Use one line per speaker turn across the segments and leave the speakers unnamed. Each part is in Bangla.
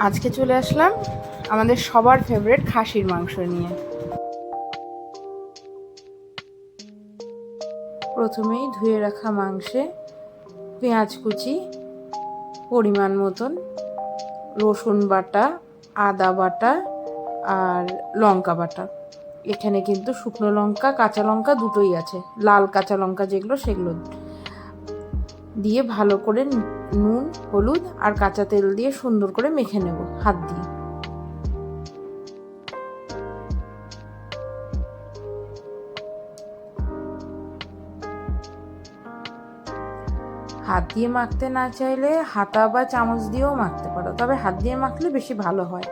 আজকে চলে আসলাম আমাদের সবার ফেভারিট খাসির মাংস নিয়ে। প্রথমেই ধুয়ে রাখা মাংসে পেঁয়াজ কুচি পরিমাণ মতন, রসুন বাটা, আদা বাটা আর লঙ্কা বাটা। এখানে কিন্তু শুকনো লঙ্কা কাঁচা লঙ্কা দুটোই আছে, লাল কাঁচা লঙ্কা যেগুলো সেগুলো দিয়ে ভালো করে নুন হলুদ আর কাঁচা তেল দিয়ে সুন্দর করে মেখে নেব হাত দিয়ে। হাত দিয়ে মাখতে না চাইলে হাতা বা চামচ দিয়েও মাখতে পারো, তবে হাত দিয়ে মাখলে বেশি ভালো হয়।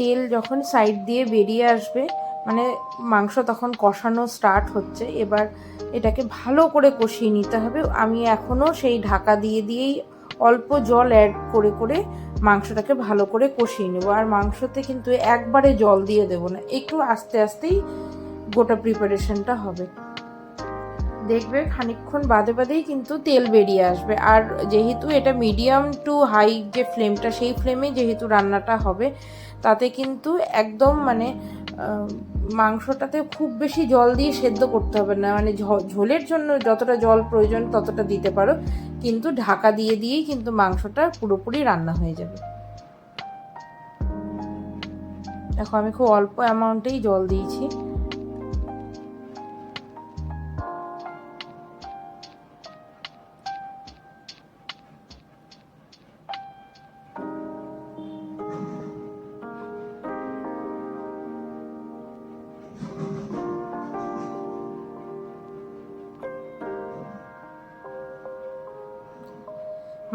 তেল যখন সাইড দিয়ে বেরিয়ে আসবে, মানে মাংস তখন কষানো স্টার্ট হচ্ছে। এবার এটাকে ভালো করে কষিয়ে নিতে হবে। আমি এখনও সেই ঢাকা দিয়ে দিয়েই অল্প জল অ্যাড করে করে মাংসটাকে ভালো করে কষিয়ে নেব। আর মাংসতে কিন্তু একবারে জল দিয়ে দেবো না, একটু আস্তে আস্তেই গোটা প্রিপারেশনটা হবে। দেখবে খানিকক্ষণ বাদে বাদেই কিন্তু তেল বেরিয়ে আসবে। আর যেহেতু এটা মিডিয়াম টু হাই যে ফ্লেমটা, সেই ফ্লেমে যেহেতু রান্নাটা হবে, তাতে কিন্তু একদম মানে মাংসটাতে খুব বেশি জল দিয়ে সেদ্ধ করতে হবে না। মানে ঝোলের জন্য যতটা জল প্রয়োজন ততটা দিতে পারো, কিন্তু ঢাকা দিয়ে দিয়েই কিন্তু মাংসটা পুরোপুরি রান্না হয়ে যাবে। দেখো আমি খুব অল্প অ্যামাউন্টেই জল দিয়েছি।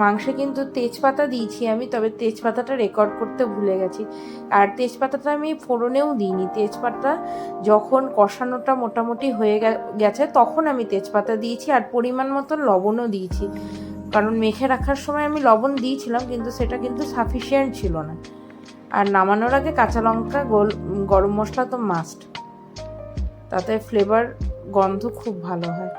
মাংসে কিন্তু তেজপাতা দিয়েছি আমি, তবে তেজপাতাটা রেকর্ড করতে ভুলে গেছি। আর তেজপাতাটা আমি ফোড়নেও দিইনি, তেজপাতা যখন কষানোটা মোটামুটি হয়ে গেছে তখন আমি তেজপাতা দিয়েছি। আর পরিমাণ মতো লবণও দিয়েছি, কারণ মেখে রাখার সময় আমি লবণ দিয়েছিলাম, কিন্তু সেটা কিন্তু সাফিসিয়েন্ট ছিল না। আর নামানোর আগে কাঁচা লঙ্কা গরম মশলা তো মাস্ট, তাতে ফ্লেভার গন্ধ খুব ভালো হয়।